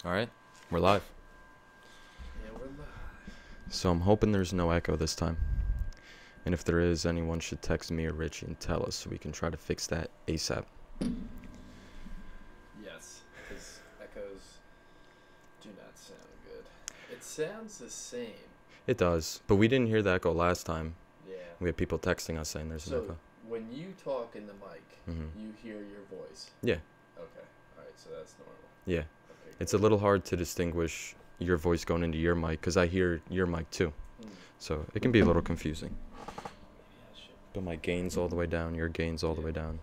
All right, we're live. Yeah, we're live. So I'm hoping there's no echo this time. And if there is, anyone should text me or Richie and tell us so we can try to fix that ASAP. Yes, because echoes do not sound good. It sounds the same. It does, but we didn't hear the echo last time. Yeah. We had people texting us saying there's an So echo. when you talk in the mic, Mm-hmm. you hear your voice. Yeah, Okay. All right. So that's normal. yeah. Okay. It's a little hard to distinguish your voice going into your mic because I hear your mic too. Hmm. So it can be a little confusing. Maybe I should. But my gain's all the way down, your gain's all the way down.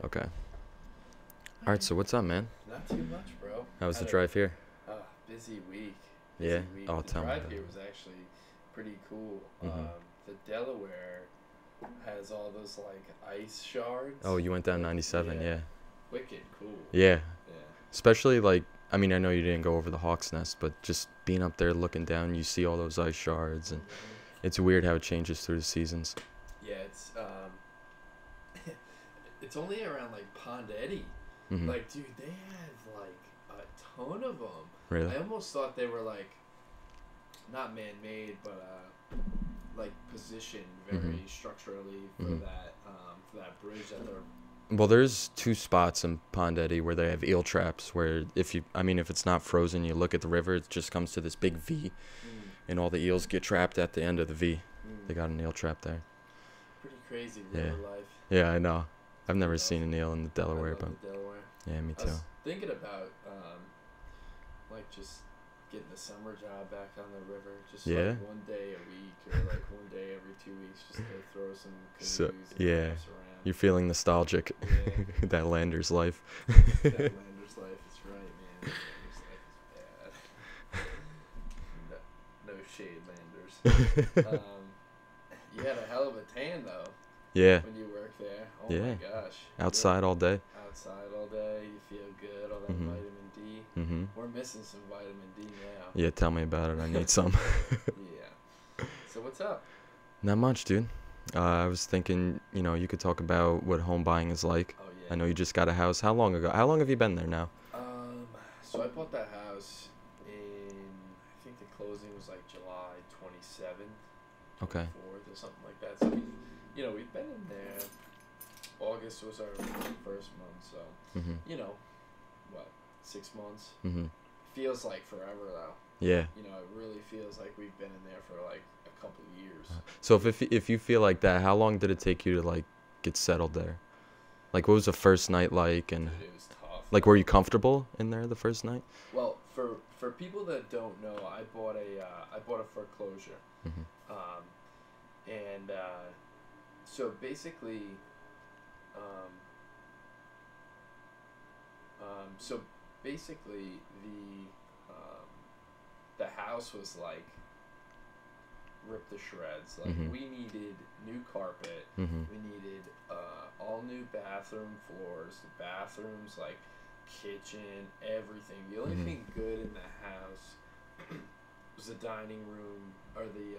Okay. All right, so what's up, man? Not too much, bro. How was the Had a- drive here? Busy week. Yeah? Week. Oh, the tell me drive about here it. was actually pretty cool. Mhm. The Delaware has all those like ice shards. Oh, you went down 97, yeah. Wicked cool. Yeah. Yeah. Especially like, I mean, I know you didn't go over the Hawk's Nest, but just being up there looking down, you see all those ice shards, and it's weird how it changes through the seasons. Yeah, it's it's only around like Pond Eddy. Hmm. Like, dude, they have like a ton of them. Really? I almost thought they were like not man-made, but like positioned very Mhm. structurally for Mhm. for that bridge that they're. Well, there's two spots in Pond Eddy where they have eel traps. Where if it's not frozen, you look at the river, it just comes to this big V, and all the eels get trapped at the end of the V. They got an eel trap there. Pretty crazy Yeah. river life. Yeah, I know. I've never Love- seen an eel in the I Delaware, love but the Delaware. yeah, me I too. was thinking about like just getting a summer job back on the river, just Yeah? like one day a week or like one day every 2 weeks, just to throw some canoes So- and yeah. rafts around. You're feeling nostalgic. Yeah. That Lander's life. That Lander's life is right, man. Lander's life is bad. No shade, Landers. You had a hell of a tan though Yeah, when you worked there. Oh Yeah. my gosh. outside all day. Outside all day, you feel good. All that Mhm. vitamin D. Mhm. We're missing some vitamin D now. Yeah, tell me about it. I need some. Yeah. So what's up? Not much, dude. I was thinking, you could talk about what home buying is like. Oh yeah. I know you just got a house. How long ago? How long have you been there now? So I bought that house in, I think the closing was like July 27th, Okay. 24th or something like that. So we've been in there. August was our first month, so Mhm. what, 6 months? Mhm. Feels like forever though. Yeah. It really feels like we've been in there for like a couple of years. So if you feel like that, how long did it take you to like get settled there? Like, what was the first night like, and Dude, it was tough. like, were you comfortable in there the first night? Well, for people that don't know, I bought a foreclosure, Mhm. and so basically, um, so basically the house was like ripped to shreds. Like Mhm. we needed new carpet, Mhm. we needed all new bathroom floors, the bathrooms like kitchen, everything. The only Mhm. thing good in the house was the dining room or the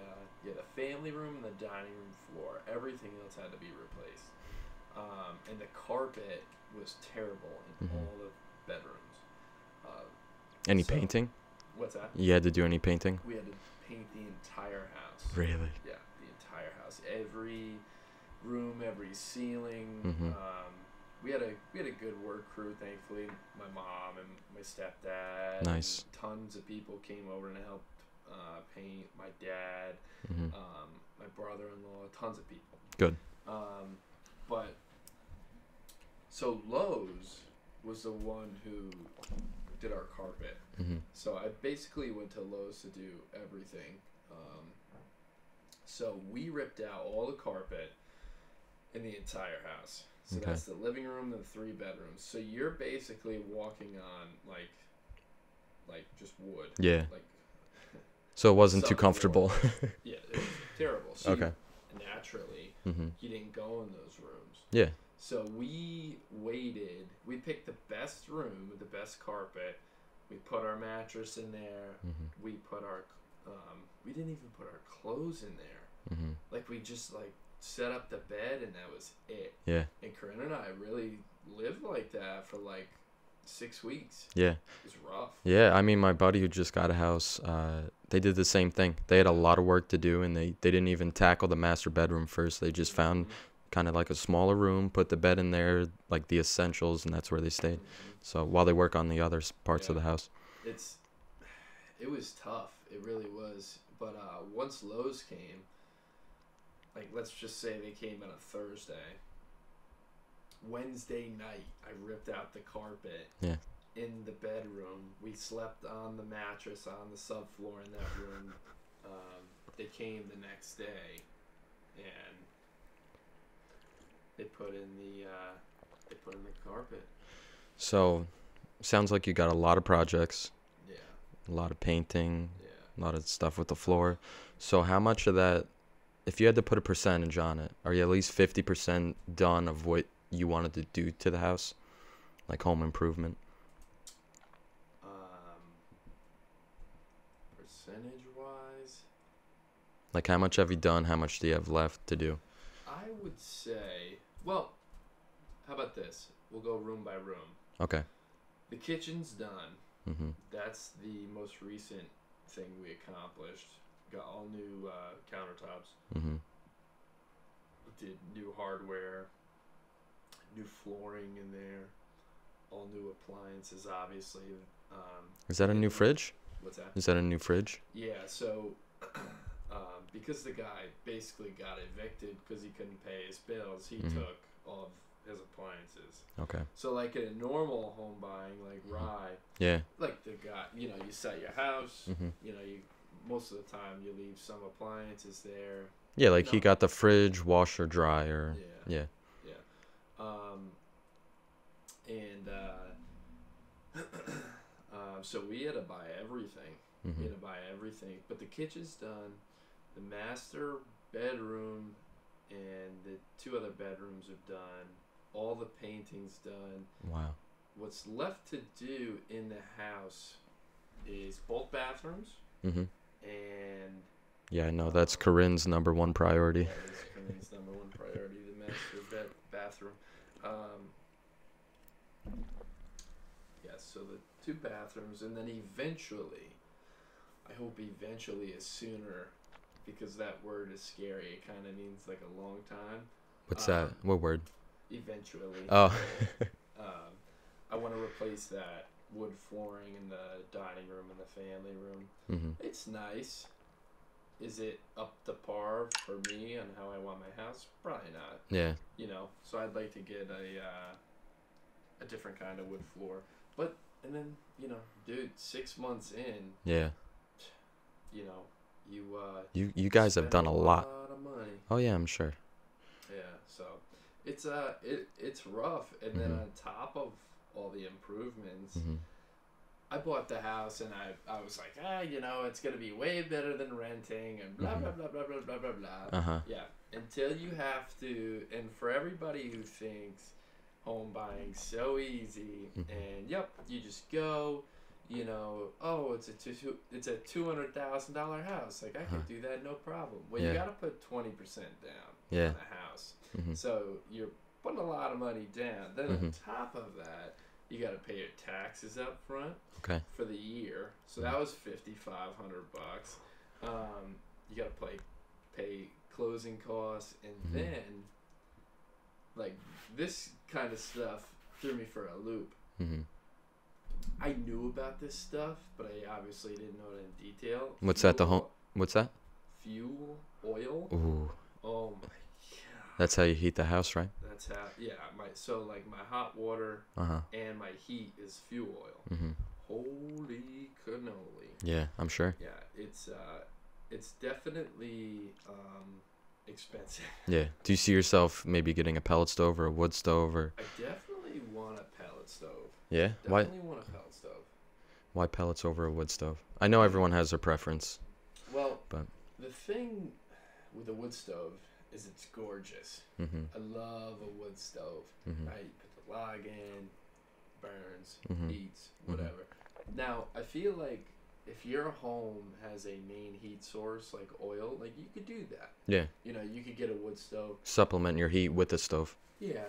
family room and the dining room floor. Everything else had to be replaced. And the carpet was terrible in Mhm. all the bedrooms. Any So- painting? What's that? You had to do any painting? We had to paint the entire house. Really? Yeah, the entire house. Every room, every ceiling. Mhm. We had a good work crew, thankfully. My mom and my stepdad. Nice. And tons of people came over and helped paint. My dad, Mhm. my brother-in-law, tons of people. Good. But so Lowe's was the one who did our carpet. Mhm. So I basically went to Lowe's to do everything. So we ripped out all the carpet in the entire house. So Okay. that's the living room and the 3 bedrooms. So you're basically walking on like just wood. Yeah. Like So it wasn't too Subfloor. comfortable. yeah, it was terrible. So Okay. naturally Mhm. you didn't go in those rooms. Yeah. So we waited. We picked the best room with the best carpet. We put our mattress in there. Mhm. We put our we didn't even put our clothes in there. Mhm. Like we just like set up the bed and that was it. Yeah. And Corinne and I really lived like that for like 6 weeks. Yeah. It was rough. Yeah, I mean, my buddy who just got a house, they did the same thing. They had a lot of work to do, and they didn't even tackle the master bedroom first. They just found kind of like a smaller room, put the bed in there, like the essentials, and that's where they stayed. So while they work on the other parts of the house. It was tough. It really was. But once Lowe's came, like let's just say they came on a Thursday. Wednesday night, I ripped out the carpet. Yeah. In the bedroom, we slept on the mattress on the subfloor in that room. They came the next day, and they put in the carpet. So, sounds like you got a lot of projects. Yeah. A lot of painting. Yeah. A lot of stuff with the floor. So how much of that, if you had to put a percentage on it, are you at least 50% done of what you wanted to do to the house, like home improvement? Percentage wise, like how much have you done, how much do you have left to do? I would say, well, how about this, we'll go room by room. Okay. The kitchen's done. Mm-hmm. That's the most recent thing we accomplished. Got all new countertops. Mm-hmm. Did new hardware, new flooring in there, all new appliances, obviously. Is that a new fridge? What's that? Is that a new fridge? Yeah, so because the guy basically got evicted because he couldn't pay his bills, he took all of his appliances. Okay. So like in a normal home buying, like Rye, Yeah. like the guy, you know, you sell your house, Mm-hmm. you know, you most of the time you leave some appliances there. Yeah, like No. he got the fridge, washer, dryer. Yeah. Yeah. So we had to buy everything. Mm-hmm. We had to buy everything. But the kitchen's done. The master bedroom and the 2 other bedrooms are done. All the painting's done. Wow. What's left to do in the house is both bathrooms Mm-hmm. and Yeah, I know. That's Corinne's number one priority. that is Corinne's number 1 priority, the master bathroom. Yes, so the 2 bathrooms, and then eventually, I hope eventually is sooner, because that word is scary. It kind of means like a long time. What's that? What word? Eventually. Oh. I want to replace that wood flooring in the dining room and the family room. Mm-hmm. It's nice. Is it up to par for me and how I want my house? Probably not. Yeah. You know, so I'd like to get a different kind of wood floor. But and then, you know, dude, 6 months in, Yeah. you know, You guys have spend done a lot. of money. Oh yeah, I'm sure. Yeah, so it's it's rough, and then on top of all the improvements, Mm-hmm. I bought the house, and I was like, you know, it's gonna be way better than renting, and blah blah blah blah blah blah blah blah. Uh-huh. Yeah, until you have to, and for everybody who thinks home buying so easy, and yep, you just go, you know, oh, it's a $200,000 house, like I could do that no problem. Well, you Yeah. gotta put 20% down Yeah. on the house, Mm-hmm. so you're putting a lot of money down. Then Mhm. on top of that, you gotta pay your taxes up front. Okay. For the year, so that was $5,500. You gotta pay closing costs, and then like this kind of stuff threw me for a loop. Mm-hmm. I knew about this stuff, but I obviously didn't know it in detail. What's that? What's that? Fuel oil. Ooh. Oh my god. That's how you heat the house, right? That's how. Yeah. My hot water Uh-huh. and my heat is fuel oil. Mm-hmm. Holy cannoli. Yeah, I'm sure. Yeah, it's definitely expensive. Yeah. Do you see yourself maybe getting a pellet stove or a wood stove or? I definitely want a pellet stove. Yeah. Definitely want a pellet stove. Why pellets over a wood stove? I know everyone has their preference. Well, But- the thing with a wood stove is it's gorgeous. Mm-hmm. I love a wood stove. Mm-hmm. Right, you put the log in, burns, Mhm. heats, whatever. Now, I feel like if your home has a main heat source like oil, like you could do that. Yeah. You know, you could get a wood stove. Supplement your heat with the stove. Yeah,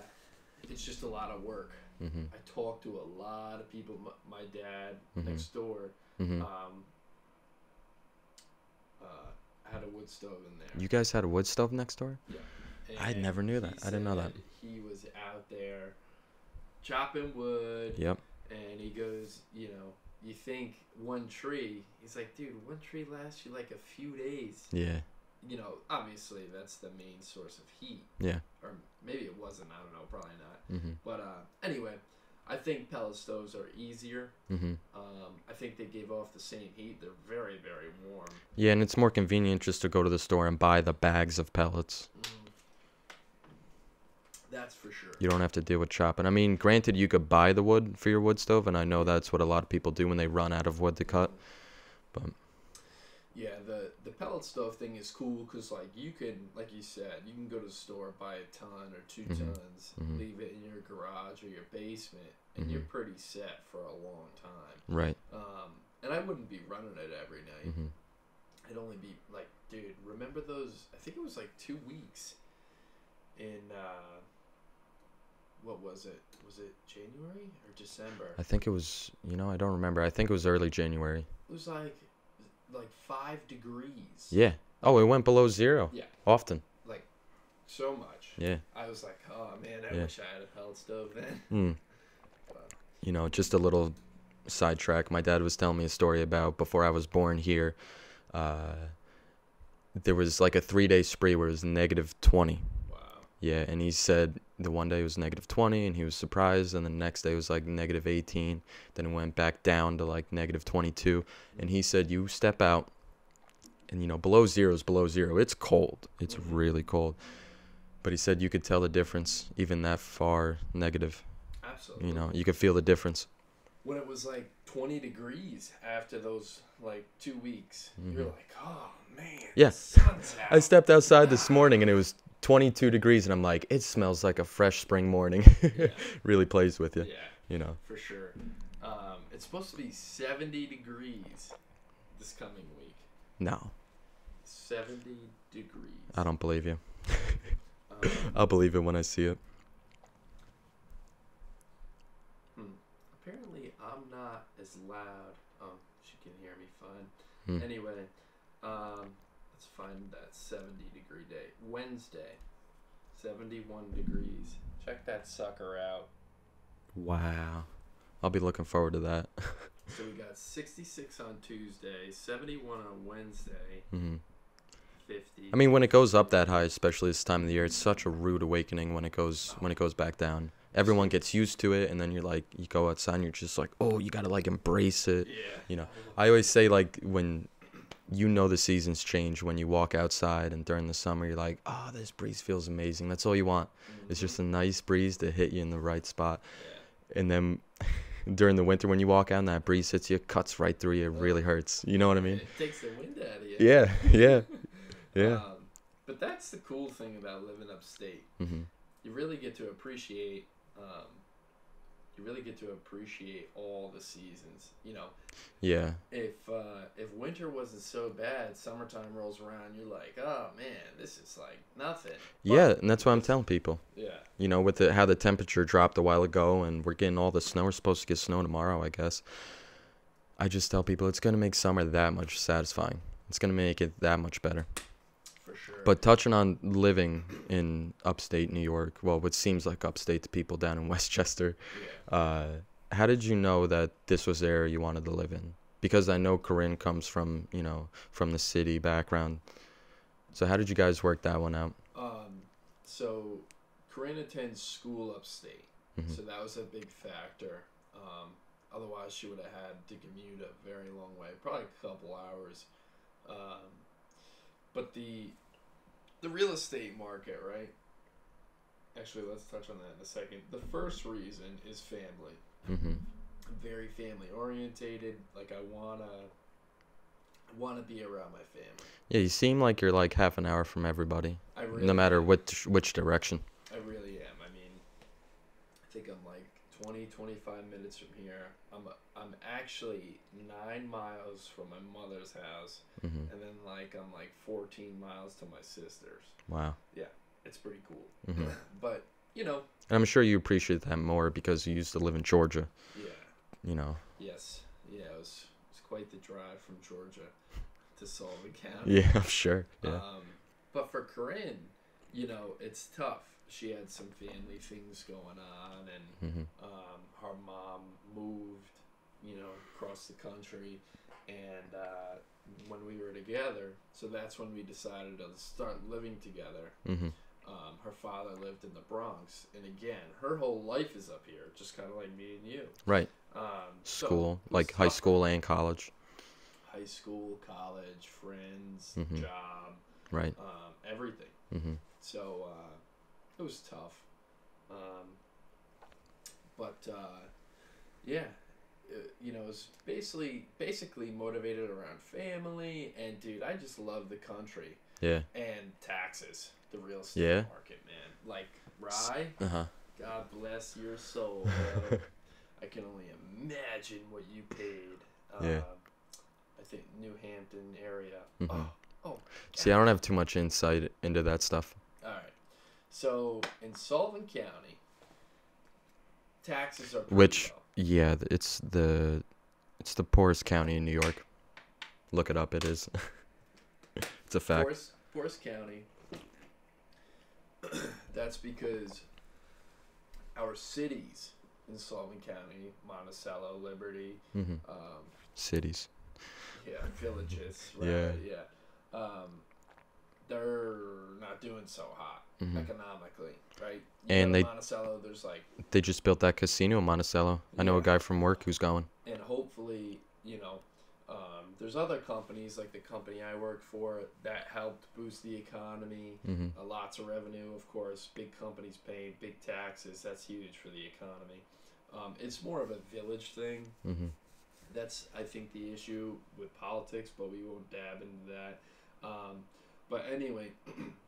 it's just a lot of work. Mhm. I talked to a lot of people. My dad Mhm. next door Mhm. had a wood stove in there. You guys had a wood stove next door? Yeah. I never knew that. I didn't know that. He was out there chopping wood. Yep. And he goes, you know, you think one tree. He's like, dude, one tree lasts you like a few days. Yeah. You know, obviously that's the main source of heat. Yeah. Or maybe it wasn't. I don't know. Probably not. Mhm. But anyway, I think pellet stoves are easier. Mhm. I think they give off the same heat. They're very, very warm. Yeah, and it's more convenient just to go to the store and buy the bags of pellets. That's for sure. You don't have to deal with chopping. I mean, granted, you could buy the wood for your wood stove, and I know that's what a lot of people do when they run out of wood to cut. But yeah, the pellet stove thing is cool because, like, you can, like you said, you can go to the store, buy a ton or 2 tons, leave it in your garage or your basement, and you're pretty set for a long time. right. And I wouldn't be running it every night. Mhm. It'd only be like, dude, remember those? I think it was like 2 weeks in, what was it? Was it January or December? I think it was. I don't remember. I think it was early January. It was like 5 degrees. Yeah. Oh, it went below zero. Yeah. Often. Like, so much. Yeah. I was like, oh man, I Yeah. wish I had a pellet stove then. Just a little sidetrack. My dad was telling me a story about before I was born here. There was like a 3-day spree where it was -20. Wow. Yeah, and he said the one day it was -20 and he was surprised, and the next day it was like -18. Then it went back down to like -22. And he said you step out and below zero is below zero. It's cold. It's really cold. But he said you could tell the difference even that far negative. Absolutely. You could feel the difference. When it was like 20 degrees after those like 2 weeks, you're like, oh man, Yeah. the sun's out. I stepped outside this morning and it was 22 degrees and I'm like, it smells like a fresh spring morning. Yeah. Really plays with you. Yeah, for sure. It's supposed to be 70 degrees this coming week. No, 70 degrees. I don't believe you. I'll believe it when I see it. Apparently, I'm not as loud. Oh, she can hear me fine. Anyway, let's find that 70-degree day. Wednesday, 71 degrees. Check that sucker out. Wow. I'll be looking forward to that. So we got 66 on Tuesday, 71 on Wednesday, 50. I mean, when it goes up that high, especially this time of the year, it's such a rude awakening when it goes back down. Everyone gets used to it, and then you're like, you go outside and you're just like, oh, you gotta like embrace it. Yeah. I always say like when the seasons change, when you walk outside and during the summer you're like, oh, this breeze feels amazing. That's all you want. It's just a nice breeze to hit you in the right spot. Yeah. And then during the winter when you walk out and that breeze hits you, it cuts right through you. It really hurts. You know what I mean? It takes the wind out of you. Yeah. But that's the cool thing about living upstate. You really get to appreciate. All the seasons. Yeah. If winter wasn't so bad, summertime rolls around, you're like, oh man, this is like nothing. Yeah, and that's what I'm telling people. Yeah. With how the temperature dropped a while ago and we're getting all the snow. We're supposed to get snow tomorrow, I guess. I just tell people it's going to make summer that much satisfying. It's going to make it that much better. For sure. But touching on living in upstate New York, well, what seems like upstate to people down in Westchester, how did you know that this was the area you wanted to live in? Because I know Corinne comes from, from the city background. So how did you guys work that one out? So Corinne attends school upstate, so that was a big factor. Otherwise, she would have had to commute a very long way, probably a couple hours. But the real estate market, right? Actually, let's touch on that in a second. The first reason is family. I'm very family orientated. Like I wanna be around my family. Yeah, you seem like you're like half an hour from everybody. I really no matter am. which direction. I really am. I mean, I think I'm like 20, 25 minutes from here. I'm actually 9 miles from my mother's house, and then I'm like 14 miles to my sister's. Wow. Yeah, it's pretty cool. But And I'm sure you appreciate that more because you used to live in Georgia. Yeah. You know. Yes. Yeah. It was quite the drive from Georgia to Sullivan County. Yeah, I'm sure. Yeah. But for Corinne, it's tough. She had some family things going on, and her mom moved, across the country, and when we were together, so that's when we decided to start living together. Her father lived in the Bronx, and again, her whole life is up here, just kind of like me and you. Right. So School, like high school and college. High school, college, friends, job, right, everything. So it was tough, but yeah, it was basically motivated around family, and dude, I just love the country. Yeah. And taxes, the real estate market, man. Like Rye, God bless your soul, bro. I can only imagine what you paid. I think New Hampton area. Oh. See, I don't have too much insight into that stuff. All right. So in Sullivan County, taxes are pretty low. Yeah, it's the poorest county in New York. Look it up. It is. It's a fact. Poorest county. That's because our cities in Sullivan County, Monticello, Liberty, cities. Yeah, villages. Right? Yeah. They're not doing so hot economically, right? And Monticello, there's they just built that casino in Monticello. I know a guy from work who's going. And hopefully, there's other companies like the company I work for that helped boost the economy. Lots of revenue, of course. Big companies paying big taxes. That's huge for the economy. It's more of a village thing. That's, I think, the issue with politics, but we won't dab into that. But anyway,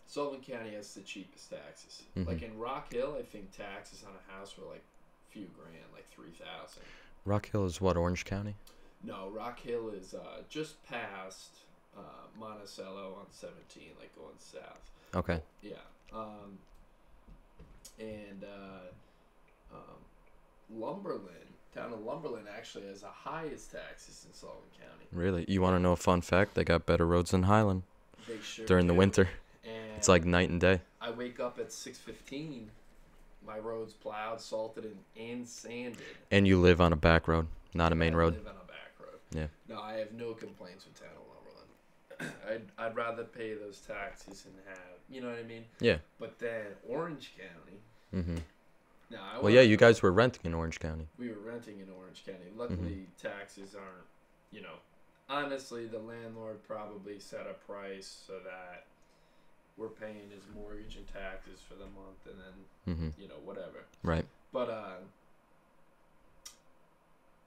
Sullivan County has the cheapest taxes. Like in Rock Hill, I think taxes on a house were like a few grand, like $3,000. Rock Hill is what, Orange County? No, Rock Hill is just past Monticello on 17, like going south. Okay. Yeah. Lumberland, town of Lumberland actually has the highest taxes in Sullivan County. Really? You want to know a fun fact? They got better roads than Highland. They sure during do. the winter. And it's like night and day. I wake up at 6:15. My road's plowed, salted, and sanded. And you live on a back road, not a main road. I live on a back road. Yeah. No, I have no complaints with town of Lumberland. I'd rather pay those taxes and have, you know what I mean? Yeah. But then Orange County. Now, well, yeah, you guys were renting in Orange County. We were renting in Orange County. Luckily, taxes aren't, honestly, the landlord probably set a price so that we're paying his mortgage and taxes for the month, and then, whatever. Right. But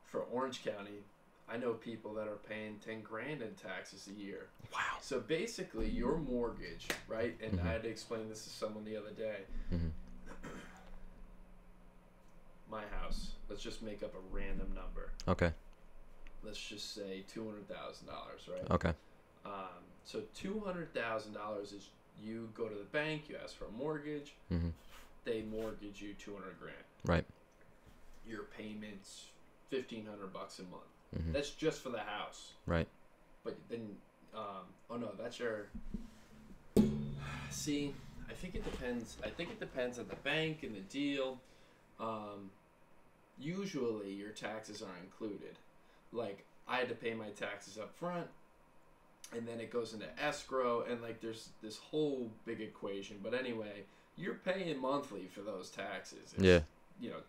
for Orange County, I know people that are paying $10,000 in taxes a year. Wow. So basically, your mortgage, right? And I had to explain this to someone the other day. My house. Let's just make up a random number. Okay. Let's just say $200,000, right? Okay. So $200,000 is you go to the bank, you ask for a mortgage, they mortgage you $200,000. Right. Your payments $1,500 a month. That's just for the house. Right. But then, that's your. See, I think it depends. I think it depends on the bank and the deal. Usually your taxes are included. Like, I had to pay my taxes up front, and then it goes into escrow, and there's this whole big equation. But anyway, you're paying monthly for those taxes. It's,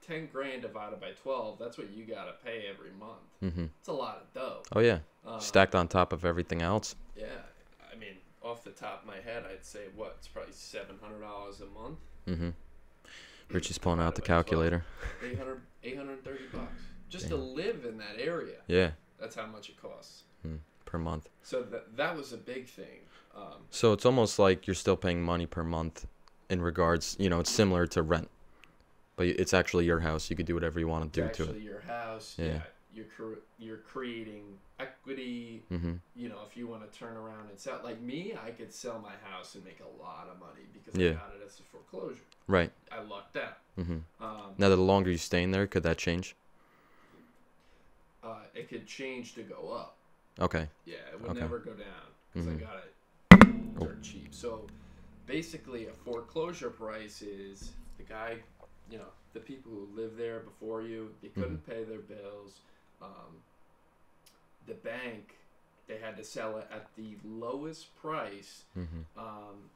$10,000 divided by 12. That's what you gotta pay every month. It's a lot of dough. Oh yeah, stacked on top of everything else. Yeah, I mean, off the top of my head, I'd say it's probably $700 a month. Richie's pulling out the calculator. $830 just to live in that area. Yeah. That's how much it costs. Per month. So that was a big thing. So it's almost like you're still paying money per month in regards, it's similar to rent. But it's actually your house. You could do whatever you want to do to it. It's actually your house. Yeah. you're creating equity. Mhm. You know, if you want to turn around and sell, like me, I could sell my house and make a lot of money because I Yeah. got it as a foreclosure. Right. I lucked out. Mhm. Um, Now, the longer you stay in there, could that change? it could change to go up. Okay. Yeah, it would Okay. never go down because Mhm. I got it Oh. dirt cheap. So basically, a foreclosure price is the guy, you know, the people who lived there before you, they couldn't pay their bills. The bank, they had to sell it at the lowest price Mhm.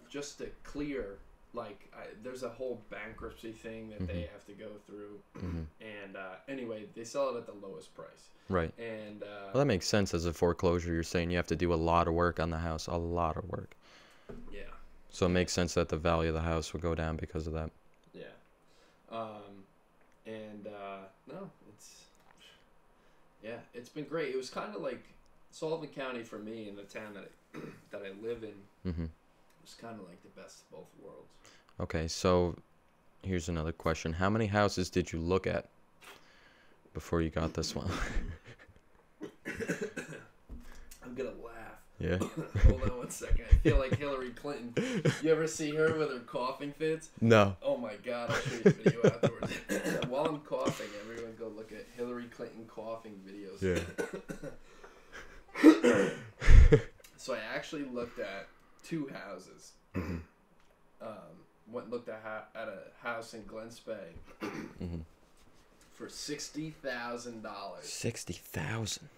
just to clear. Like, there's a whole bankruptcy thing that they have to go through. Mhm. And anyway, they sell it at the lowest price. Right. And Well, that makes sense. As a foreclosure, you're saying you have to do a lot of work on the house, a lot of work. yeah. So it makes sense that the value of the house would go down because of that. Yeah. No, it's been great. It was kind of like Sullivan County for me in the town that that I live in. Mhm. It was kind of like the best of both worlds. Okay, so here's another question. How many houses did you look at before you got this one? I'm gonna laugh. Yeah. Hold on one second. I feel like Hillary Clinton. You ever see her with her coughing fits? No. Oh my God! I'll show you the video afterwards. While I'm coughing, everyone go look at Hillary Clinton coughing videos. Yeah. So I actually looked at 2 houses. Went and looked at a house in Glens Bay for $60,000. 60,000.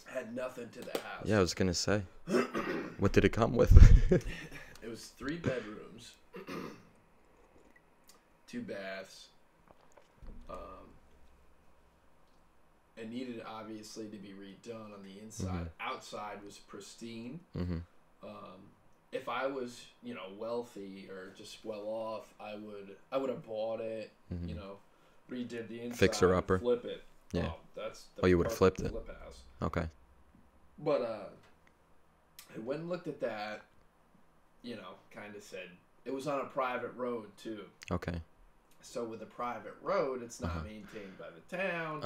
Had nothing to the house. Yeah, I was gonna say. What did it come with? It was 3 bedrooms, 2 baths. It needed obviously to be redone on the inside. Outside was pristine. Mhm. If I was, you know, wealthy or just well off, I would have bought it. You know, redid the inside, Fixer upper. flip it. Yeah. Oh, that's the Oh, you would've perfect flipped it. flip house. Okay. But I went and looked at that. You know, kind of said it was on a private road too. Okay. So with a private road, it's not maintained by the town.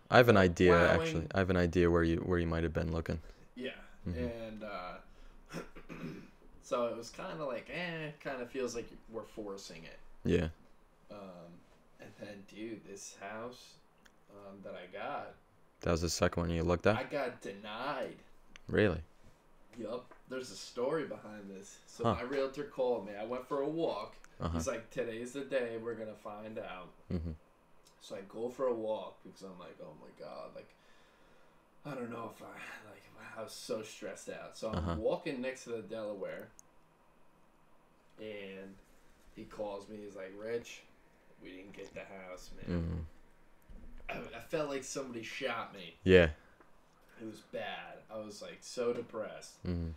I have an idea Plowing. actually. I have an idea where you might have been looking. Yeah, and so it was kind of like, kind of feels like we're forcing it. Yeah. And then, dude, this house that I got, That was the second one you looked I at? got denied. Really? Yup. There's a story behind this. So Huh. my realtor called me. I went for a walk. Uh-huh. He's like, today's the day we're gonna find out. Mhm. So I go for a walk because I'm like, oh my God, like, I don't know if I was so stressed out. So I'm walking next to the Delaware, and he calls me. He's like, Rich, we didn't get the house, man. I felt like somebody shot me. Yeah. It was bad. I was like so depressed. And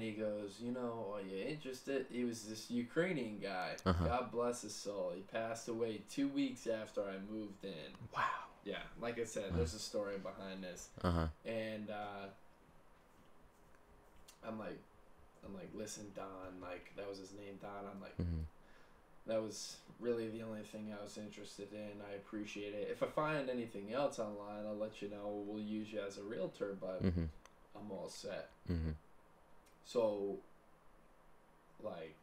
he goes, you know, are you interested? He was this Ukrainian guy. God bless his soul. He passed away 2 weeks after I moved in. Wow. Yeah, like I said, there's a story behind this. And I'm like, listen, Don. Like, that was his name, Don. I'm like, that was really the only thing I was interested in. I appreciate it. If I find anything else online, I'll let you know. We'll use you as a realtor, but I'm all set. So, like,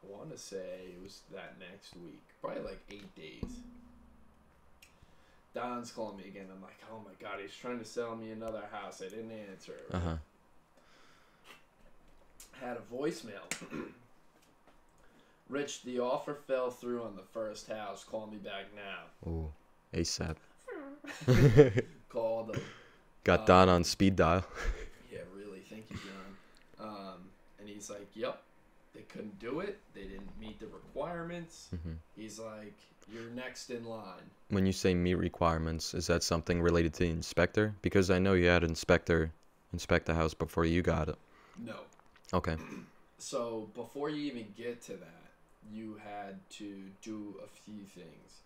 I want to say it was that next week, probably like 8 days. Don's calling me again. I'm like, oh my God, he's trying to sell me another house. I didn't answer. Right? Had a voicemail. Rich, the offer fell through on the first house. Call me back now. Ooh. ASAP. Called him. Got Don on speed dial. Yeah, really. Thank you, John. And he's like, yep, they couldn't do it. They didn't meet the requirements. He's like, you're next in line. When you say meet requirements, is that something related to the inspector? Because I know you had an inspector inspect the house before you got it. No. Okay. So before you even get to that, you had to do a few things.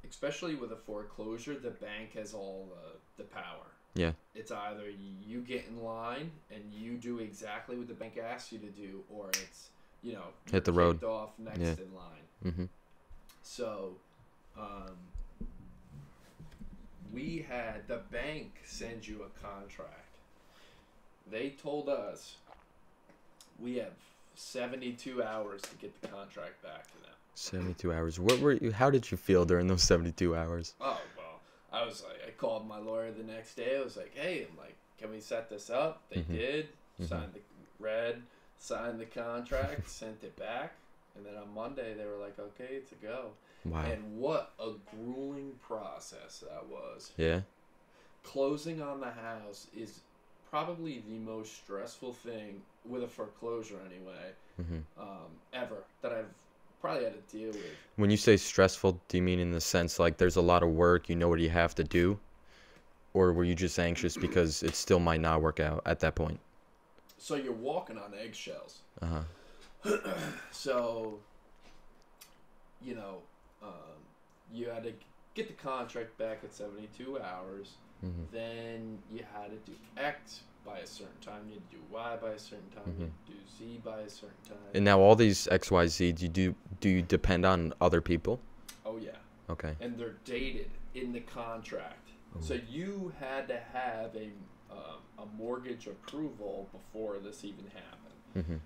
Especially with a foreclosure, the bank has all the power. Yeah. It's either you get in line and you do exactly what the bank asks you to do, or it's, you know, hit the road. Kicked off next in line. Mm-hmm. So Um, we had the bank send you a contract. They told us we have 72 hours to get the contract back to them. 72 hours. What were you? How did you feel during those 72 hours? Oh, well, I was like, I called my lawyer the next day. I was like, hey, I'm like, can we set this up? They did. Signed the contract, sent it back. And then on Monday, they were like, okay, to go. Wow. And what a grueling process that was. Yeah. Closing on the house is probably the most stressful thing with a foreclosure anyway, ever, that I've probably had to deal with. When you say stressful, do you mean in the sense like there's a lot of work, you know what you have to do? Or were you just anxious because it still might not work out at that point? So you're walking on eggshells. Uh-huh. So, you know, you had to get the contract back at 72 hours. Then you had to do X by a certain time. You had to do Y by a certain time. You had to do Z by a certain time. And now all these XYZ, do you depend on other people? Oh, yeah. Okay. And they're dated in the contract. So you had to have a mortgage approval before this even happened.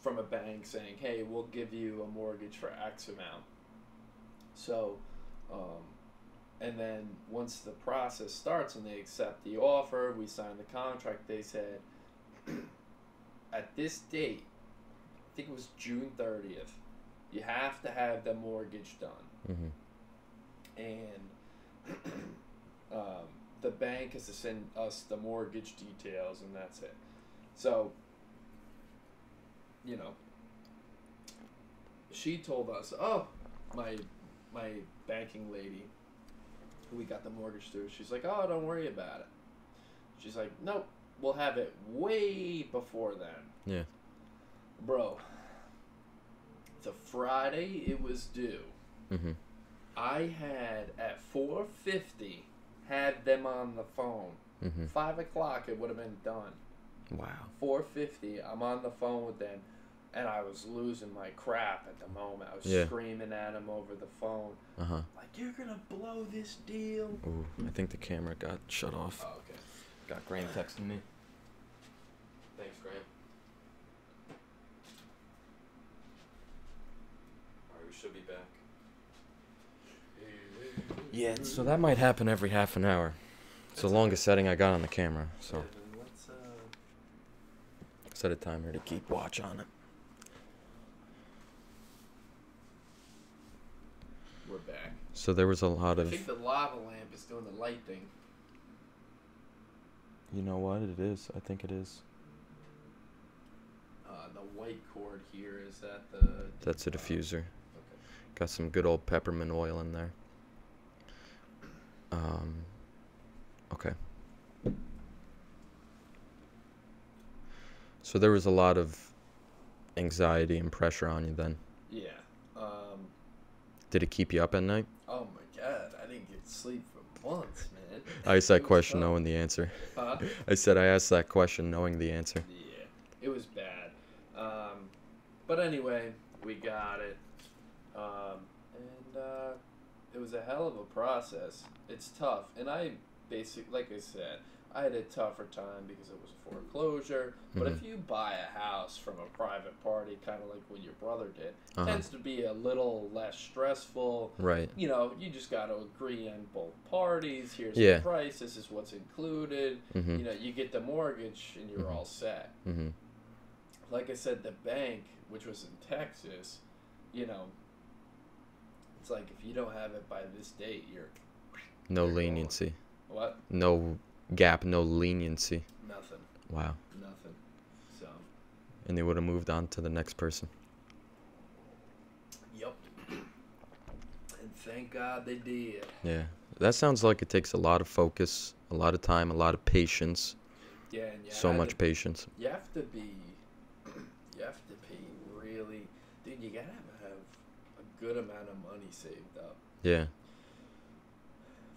From a bank saying, hey, we'll give you a mortgage for X amount. So, and then once the process starts and they accept the offer, we sign the contract, they said, at this date, I think it was June 30th, you have to have the mortgage done. And the bank has to send us the mortgage details, and that's it. So, you know, she told us, oh, my banking lady, who we got the mortgage through, she's like, oh, don't worry about it. She's like, nope, we'll have it way before then. Yeah. Bro, the Friday it was due, I had, at 4:50, had them on the phone. 5 o'clock, it would have been done. Wow. 4:50, I'm on the phone with them, and I was losing my crap at the moment. I was screaming at them over the phone. Like, you're going to blow this deal? Ooh, I think the camera got shut off. Oh, okay. Got Graham texting me. Thanks, Graham. Alright, we should be back. Yeah, so that might happen every half an hour. It's the longest setting I got on the camera, so Yeah, then let's, set a timer to keep watch on it. we're back. So there was a lot I of, think the lava lamp is doing the light thing. you know what it is? I think it is. The white cord here, is that the... That's a diffuser. Okay. Got some good old peppermint oil in there. Okay. So there was a lot of anxiety and pressure on you then. Yeah. Did it keep you up at night? Oh my God, I didn't get sleep for months, man. I asked that It was question tough. knowing the answer. Huh? I said I asked that question knowing the answer. Yeah, it was bad. But anyway, we got it. And it was a hell of a process. It's tough. And I basically, like I said, I had a tougher time because it was a foreclosure. But if you buy a house from a private party, kind of like what your brother did, tends to be a little less stressful. Right. You know, you just got to agree on both parties. Here's Yeah. the price. This is what's included. You know, you get the mortgage and you're all set. Like I said, the bank, which was in Texas, you know, it's like if you don't have it by this date, you're No leniency. what? No gap, no leniency. Nothing. Wow. Nothing. So. And they would have moved on to the next person. Yep. And thank God they did. Yeah. That sounds like it takes a lot of focus, a lot of time, a lot of patience. Yeah, and you So had much to, patience. you have to be, you have to be really, dude. You gotta have a good amount of money saved up, Yeah.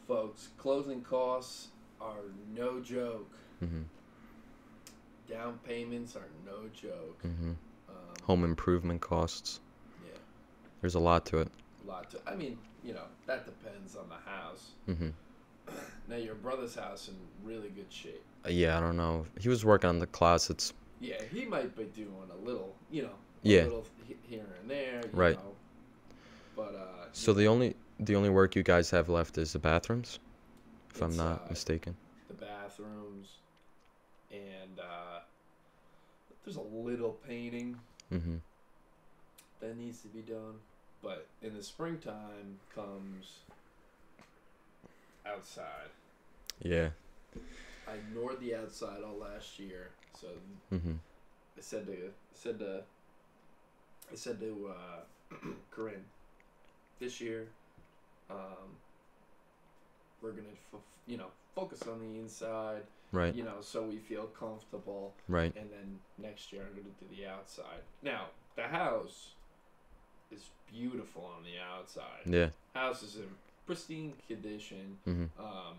folks. Closing costs are no joke. Down payments are no joke. Home improvement costs. Yeah. There's a lot to it. lot to. I mean, that depends on the house. Mm-hmm. Now your brother's house in really good shape. Yeah, I don't know. He was working on the closets. Yeah, he might be doing a little, Yeah. little here and there, Right. But So the only work you guys have left is the bathrooms, if I'm It's, not mistaken. the bathrooms, and there's a little painting Mm-hmm. that needs to be done. But in the springtime comes outside. Yeah. I ignored the outside all last year, so Mm-hmm. I said to Corinne, this year, we're gonna focus on the inside, Right. so we feel comfortable, Right. and then next year I'm gonna do the outside. Now the house is beautiful on the outside. Yeah. House is in pristine condition. Mm-hmm.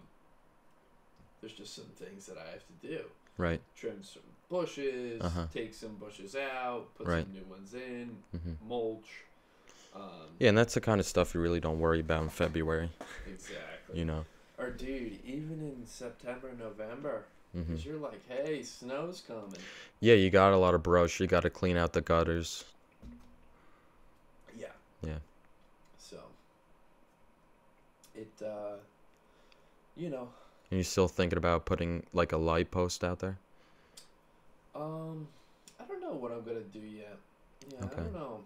There's just some things that I have to do. Right. Trim some bushes, Uh-huh. take some bushes out, put Right. some new ones in, Mm-hmm. mulch. Yeah, and that's the kind of stuff you really don't worry about in February. Exactly. You know. Or dude, even in September, November, Mm-hmm. because you're like, hey, snow's coming. Yeah, you got a lot of brush. You got to clean out the gutters. Yeah. Yeah. So, it, And you still thinking about putting like a light post out there? I don't know what I'm gonna do yet. Yeah, Okay. I don't know.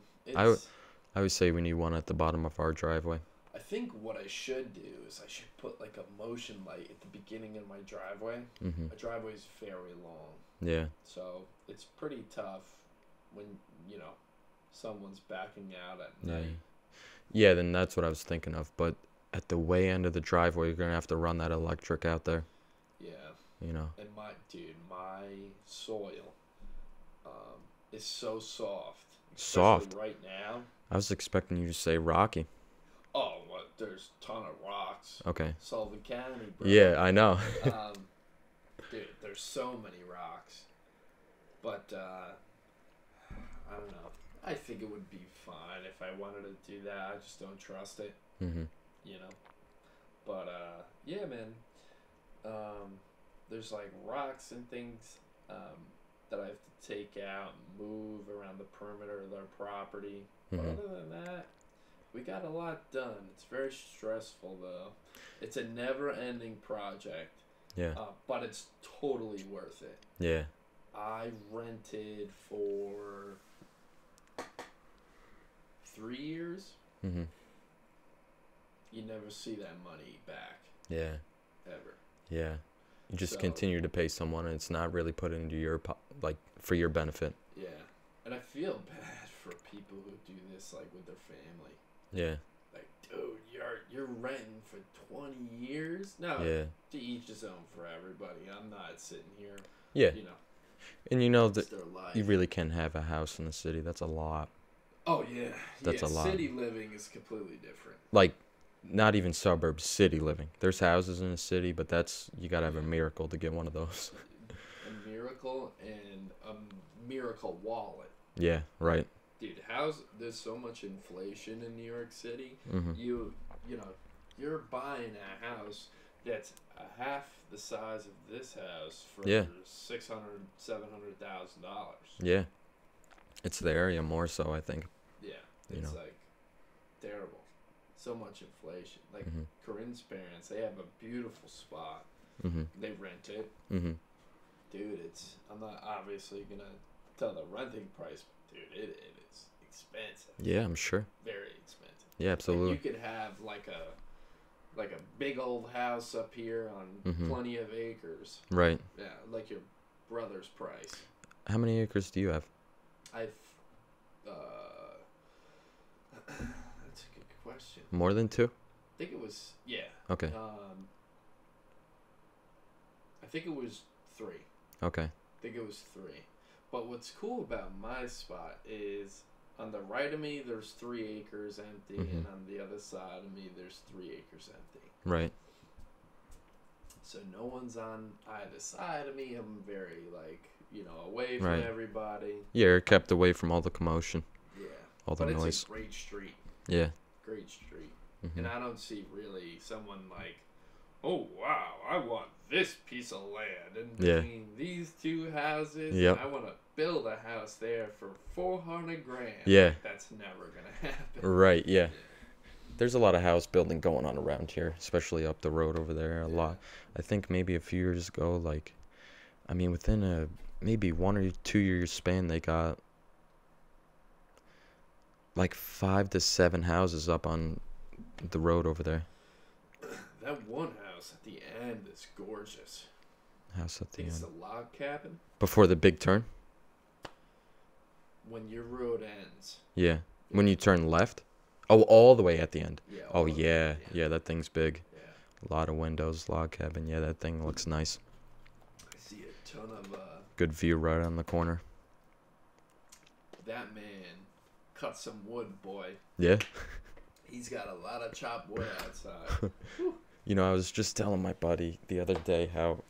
I would say we need one at the bottom of our driveway. I think what I should do is I should put like a motion light at the beginning of my driveway. Mm-hmm. My driveway is very long, Yeah. so it's pretty tough when someone's backing out at Yeah. night. Yeah, then that's what I was thinking of. But at the way end of the driveway, you're gonna have to run that electric out there. Yeah, You know. and my soil is so soft. Soft? Especially right now. I was expecting you to say rocky. Oh, what? There's a ton of rocks. Okay. Sullivan County, bro. Yeah, I know. Dude, there's so many rocks. But, I don't know. I think it would be fine if I wanted to do that. I just don't trust it, Mm-hmm. But, yeah, man. There's, like, rocks and things that I have to take out and move around the perimeter of their property. But Mm-hmm. other than that, we got a lot done. It's very stressful, though. It's a never-ending project, Yeah. but it's totally worth it. Yeah. I rented for 3 years. Mm-hmm. You never see that money back, Yeah. ever. Yeah. You just So- continue to pay someone, and it's not really put into your for your benefit. Yeah. And I feel bad for people who do this, like, with their family. Yeah. Like, dude, you're renting for 20 years? No, Yeah. to each his own for everybody. I'm not sitting here, Yeah. And you know it's that their life. you really can have a house in the city. That's a lot. Oh, yeah. That's yeah, a lot. City living is completely different. Like, not even suburbs, city living. There's houses in the city, but you gotta have a miracle to get one of those. A miracle and a miracle wallet. Yeah. Right. Dude, there's so much inflation in New York City. Mm-hmm. You're buying a house that's a half the size of this house for Yeah. $700,000. Yeah. It's the area more so, I think. Yeah, You it's know. like terrible. So much inflation. Like Mm-hmm. Corinne's parents, they have a beautiful spot. Mm-hmm. They rent it. Mm-hmm. Dude, I'm not obviously gonna tell the renting price, but dude, it is expensive. Yeah, I'm sure. Very expensive. Yeah, absolutely. And you could have like a big old house up here on Mhm. plenty of acres. Right. Yeah, like your brother's price. How many acres do you have? I've that's a good question. More than 2? I think it was Okay. I think it was 3. Okay. I think it was 3. But what's cool about my spot is on the right of me there's 3 acres empty, Mhm. and on the other side of me there's 3 acres empty. Right. So no one's on either side of me. I'm very away from Right. everybody. Yeah, you're kept away from all the commotion, Yeah. all the But noise. it's a great street. Yeah. Great great street, Mhm. and I don't see really someone like, oh wow, I want this piece of land in Yeah. between these two houses. Yep. And I want to build a house there for 400 grand. Yeah. That's never gonna happen. Right. Yeah. There's a lot of house building going on around here, especially up the road over there. A Yeah. lot. I think maybe a few years ago, like, I mean, within a maybe 1 or 2 year span, they got like 5 to 7 houses up on the road over there. That one house at the end is gorgeous. House at I the think it's end. the log cabin. Before the big turn? When your road ends. Yeah. When you turn left? Oh, all the way at the end. Yeah. Oh, all the way yeah. at the end. Yeah, that thing's big. Yeah. A lot of windows, log cabin. Yeah, that thing looks nice. I see a ton of Good view right on the corner. that man cut some wood, boy. Yeah. He's got a lot of chopped wood outside. You know, I was just telling my buddy the other day how,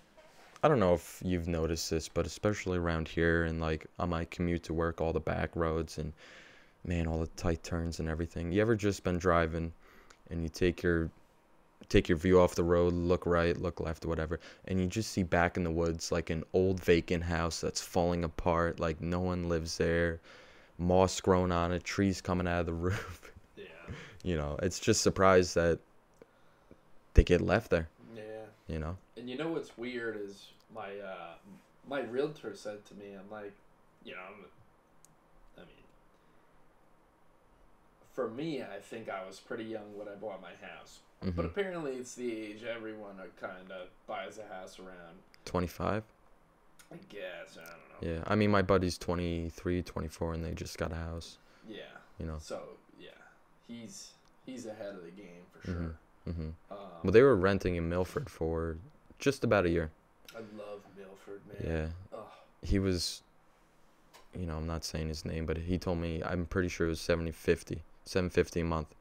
I don't know if you've noticed this, but especially around here and like on my commute to work, all the back roads and man, all the tight turns and everything. You ever just been driving and you take your view off the road, look right, look left, whatever, and you just see back in the woods like an old vacant house that's falling apart, like no one lives there, moss growing on it, trees coming out of the roof. Yeah. You know, it's just surprised that they get left there, Yeah. you know? And you know what's weird is my realtor said to me, I'm like, you know, I mean, for me, I think I was pretty young when I bought my house. But Hmm. apparently it's the age everyone kind of buys a house around. 25? I guess, I don't know. Yeah, I mean, my buddy's 23, 24, and they just got a house, Yeah. you know? So, yeah. He's ahead of the game for Mhm. sure. Hmm. Well, they were renting in Milford for just about a year. I love Milford, man. Yeah. Oh, He was, you know, I'm not saying his name, but he told me, I'm pretty sure it was $750 a month.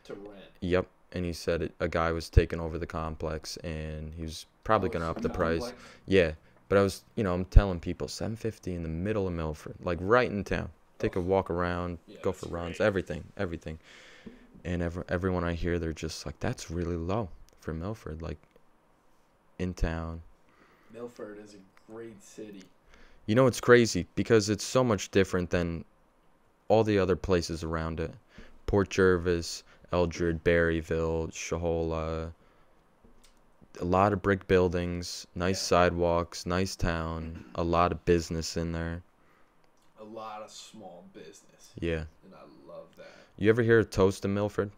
to rent. Yep. And he said a guy was taking over the complex, and he was probably going to up the price. Complex. Yeah. But I was, you know, I'm telling people, $750 in the middle of Milford, like right in town. Take a walk around, Yeah, go that's for runs, great. everything. And everyone I hear, they're just like, that's really low for Milford, like in town. Milford is a great city. You know, it's crazy because it's so much different than all the other places around it. Port Jervis, Eldred, Berryville, Shahola. A lot of brick buildings, nice Yeah. sidewalks, nice town, a lot of business in there. A lot of small business. Yeah. And I love that. You ever hear of Toast in Milford?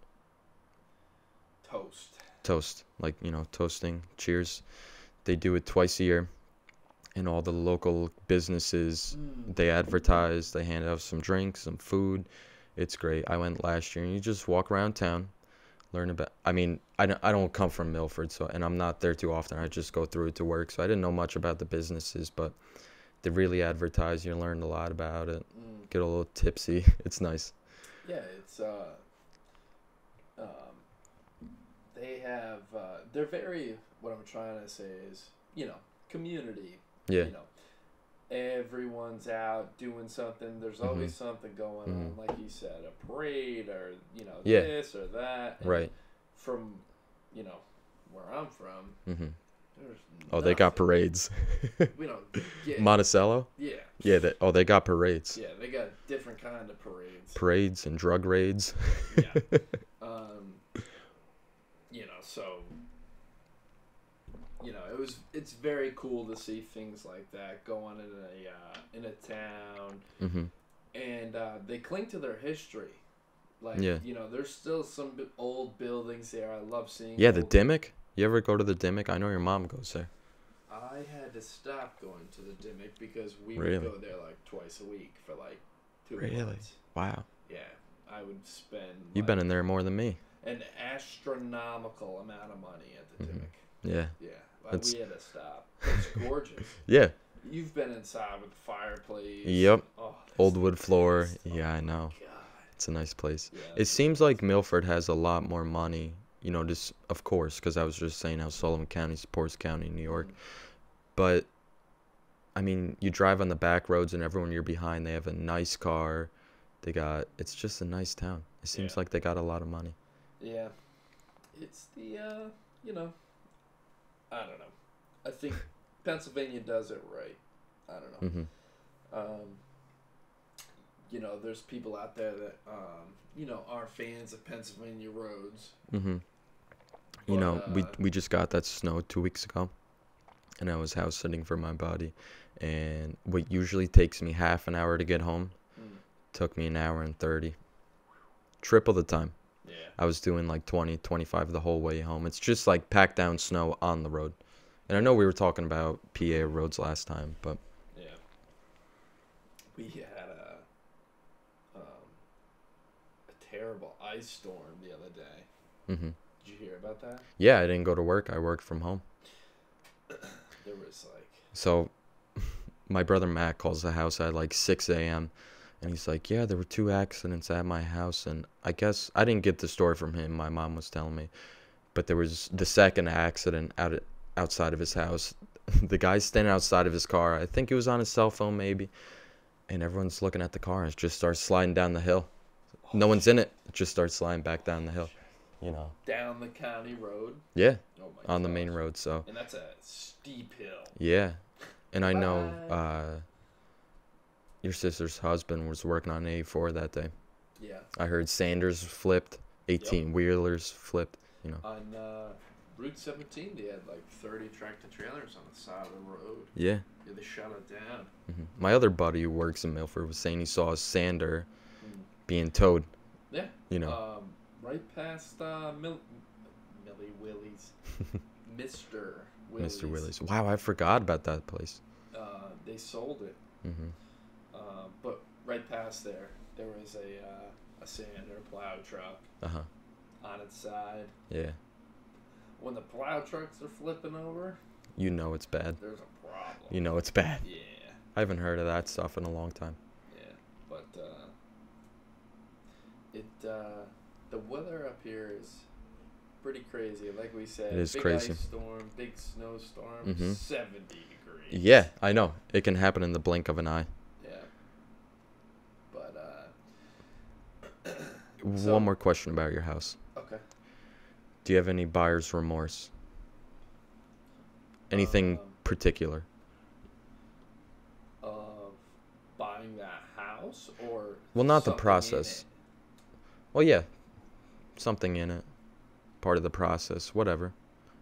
Toast. Toast, like, you know, toasting, cheers. They do it twice a year. And all the local businesses, they advertise, they hand out some drinks, some food. It's great. I went last year, and you just walk around town, learn about. I mean, I don't come from Milford, so, and I'm not there too often. I just go through it to work, so I didn't know much about the businesses, but they really advertise. You learn a lot about it. Get a little tipsy. It's nice. Yeah, it's they have they're very, what I'm trying to say is, you know, community. Yeah. You know, everyone's out doing something. There's Mhm. always something going on, Mhm. like you said, a parade or, you know, Yeah. this or that. And Right. From, you know, where I'm from, Hmm. there's Oh, they got nothing. parades. We don't get. Monticello? Yeah. Yeah. They got parades. Yeah, they got different kind of parades. Parades and drug raids. Yeah. You know, so, you know, it's very cool to see things like that go on in a town, Hmm. and they cling to their history. Like, Yeah. you know, there's still some old buildings there. I love seeing. Yeah, the old- Dimmock. You ever go to the Dimmock? I know your mom goes there. I had to stop going to the Dimmock because we Really? would go there like twice a week for like 2 Really? months. Wow. Yeah, I would spend. You've been in there more than me. an astronomical amount of money at the Mhm. Dimmock. Yeah. Yeah, That's- we had to stop. It's gorgeous. Yeah. You've been inside with the fireplace. Yep. Oh, that's Old the wood floor. best. Oh Yeah, I my know. God. It's a nice place. Yeah, It seems like Milford has a lot more money, you know, just, of course, because I was just saying how Sullivan County's the poorest county in New York. But, I mean, you drive on the back roads and everyone you're behind, they have a nice car. It's just a nice town. It seems Yeah. like they got a lot of money. Yeah. It's the you know, I don't know. I think Pennsylvania does it right. I don't know. Mm-hmm. Um, there's people out there that are fans of Pennsylvania roads. Mm-hmm. But, we just got that snow 2 weeks ago, and I was house sitting for my buddy, and what usually takes me half an hour to get home mm, took me an hour and 30. Triple the time. yeah. I was doing like 20, 25 the whole way home. It's just like packed down snow on the road. And I know we were talking about PA roads last time, but Yeah. We had a terrible ice storm the other day. mm-hmm. Did you hear about that? Yeah, I didn't go to work. I worked from home. There was So my brother Matt calls the house at like 6 a.m. And he's like, yeah, there were 2 accidents at my house. And I guess I didn't get the story from him. My mom was telling me. But there was the second accident outside of his house. The guy's standing outside of his car. I think he was on his cell phone maybe. And everyone's looking at the car and it just starts sliding down the hill. No one's in it. It just starts sliding back down the hill. down the county road. Yeah, Oh my on the main gosh. road. So, And that's a steep hill. yeah. And I know Bye. your sister's husband was working on 84 that day. Yeah. I heard Sanders flipped, 18 wheelers flipped, On Route 17, they had like 30 tractor trailers on the side of the road. Yeah. Yeah, they shut it down. My other buddy who works in Milford was saying he saw a Sander Mm. being towed, Yeah. you know. Right past Millie Willie's. Mr. Willie's. Mr. Willie's. Wow, I forgot about that place. They sold it. Hmm. But right past there was a Sander plow truck Uh-huh. on its side. Yeah. When the plow trucks are flipping over, You know it's bad. there's a problem. You know it's bad. Yeah, I haven't heard of that stuff in a long time. yeah. But the weather up here is pretty crazy. Like we said, It is big crazy. ice storm, big snowstorm, Mhm. 70 degrees. Yeah, I know. It can happen in the blink of an eye. Yeah. But So- One more question about your house. okay. Do you have any buyer's remorse? Anything Um, particular? Of buying that house or Well, not the something in process. it? Well, yeah. Something in it. Part of the process. Whatever.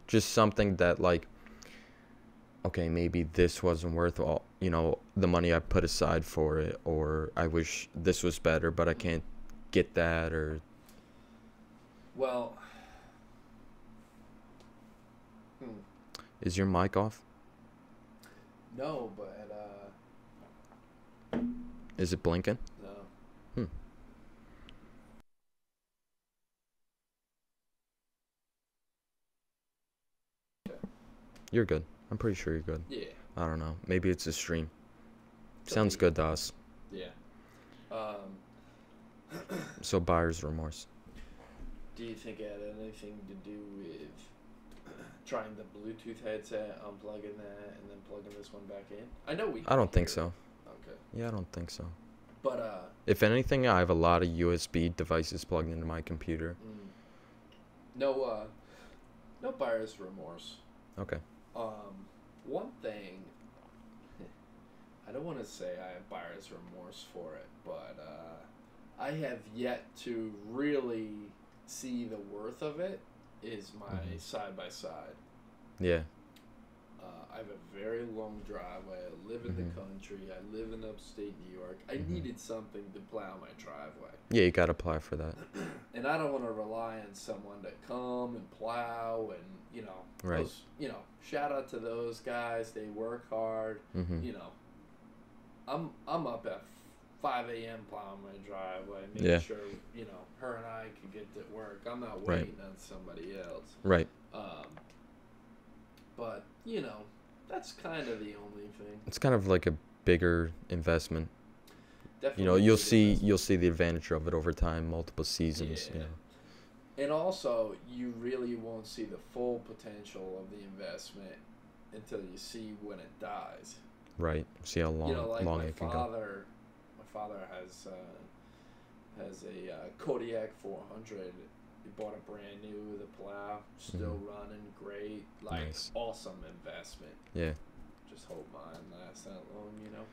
Just something that, like, okay, maybe this wasn't worth all, the money I put aside for it, or I wish this was better, but I can't get that, or Well, is your mic off? no, but Is it blinking? no. You're good. I'm pretty sure you're good. Yeah, I don't know. Maybe it's a stream. Could Sounds be. good to us. yeah. So buyer's remorse. Do you think it had anything to do with trying the Bluetooth headset, unplugging that, and then plugging this one back in? I know we. I don't think hear so. it. Okay, Yeah, I don't think so. but If anything, I have a lot of USB devices plugged into my computer. no buyer's remorse. Okay. One thing, I don't want to say I have buyer's remorse for it, but I have yet to really see the worth of it. Is my Mhm. side by side. Yeah. I have a very long driveway. I live in Mhm. the country. I live in upstate New York. I Mhm. needed something to plow my driveway. Yeah, you gotta apply for that. And I don't want to rely on someone to come and plow and, Right. shout out to those guys. They work hard. Mhm. I'm up at 5 a.m. plowing my driveway, making Yeah. sure, her and I can get to work. I'm not Right. waiting on somebody else. Right. But, that's kind of the only thing. It's kind of like a bigger investment. Definitely. You'll big see investment. the advantage of it over time, multiple seasons. Yeah. And also, you really won't see the full potential of the investment until you see when it dies. Right. See how long Like long my it can go. father. My father has a Kodiak 400, We bought a brand new with a plow, still running great. Like, Nice. awesome investment. Yeah. Just hope mine lasts that long, you know?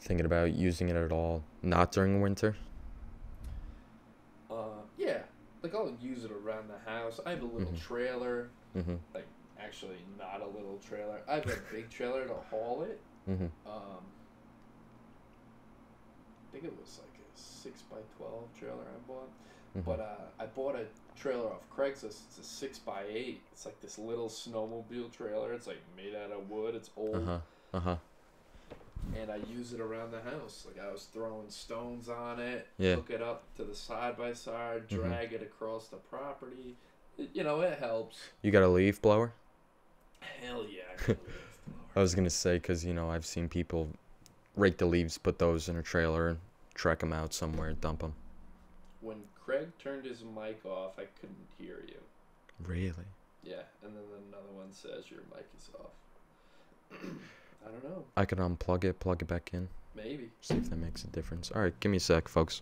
Thinking about using it at all, not during winter? Yeah. Like, I'll use it around the house. I have a little trailer. Mm-hmm. Like, actually, not a little trailer. I have a big trailer to haul it. Mm-hmm. I think it was like a 6x12 trailer I bought. Mm-hmm. But I bought a trailer off Craigslist. It's a 6x8. It's like this little snowmobile trailer. It's like made out of wood. It's old. And I use it around the house. Like, I was throwing stones on it, hook it up to the side-by-side, drag it across the property. You know, it helps. You got a leaf blower? Hell yeah. I got a leaf blower. I was going to say, because, you know, I've seen people rake the leaves, put those in a trailer, and trek them out somewhere, dump them. When Craig turned his mic off, I couldn't hear you. Really? Yeah, and then another one says your mic is off. I don't know. I could unplug it, plug it back in. Maybe. See if that makes a difference. All right, give me a sec, folks.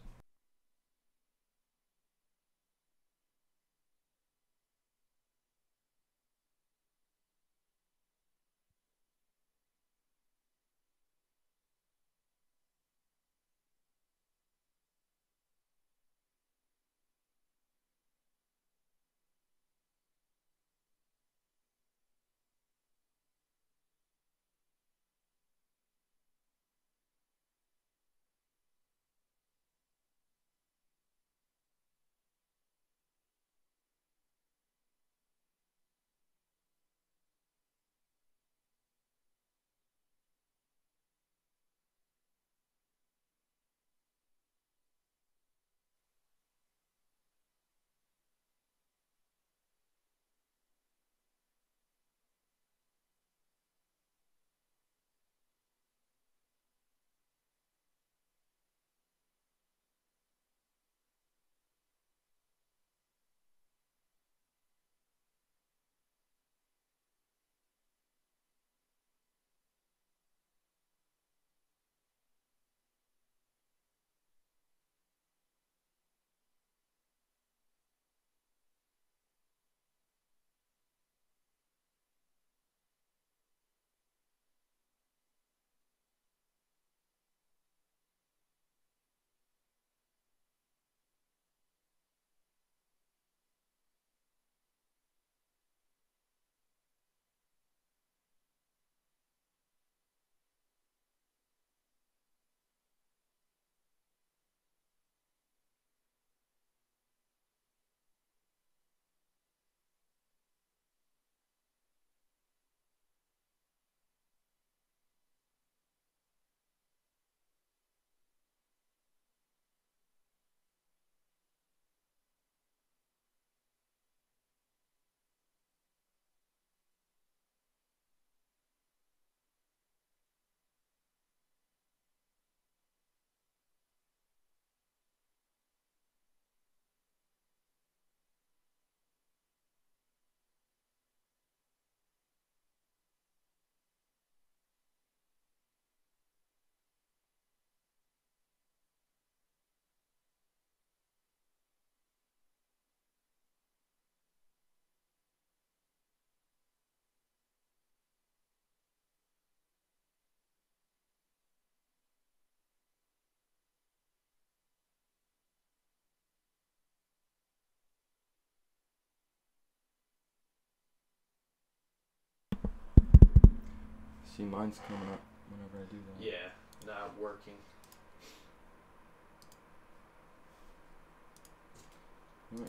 See, mine's coming up whenever I do that. Yeah, not working.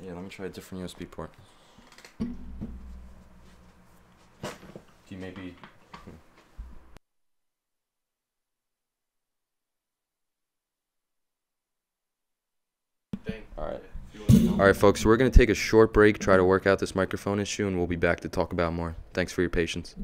Yeah, let me try a different USB port. Do you maybe... Alright. Alright, folks, so we're going to take a short break, try to work out this microphone issue, and we'll be back to talk about more. Thanks for your patience.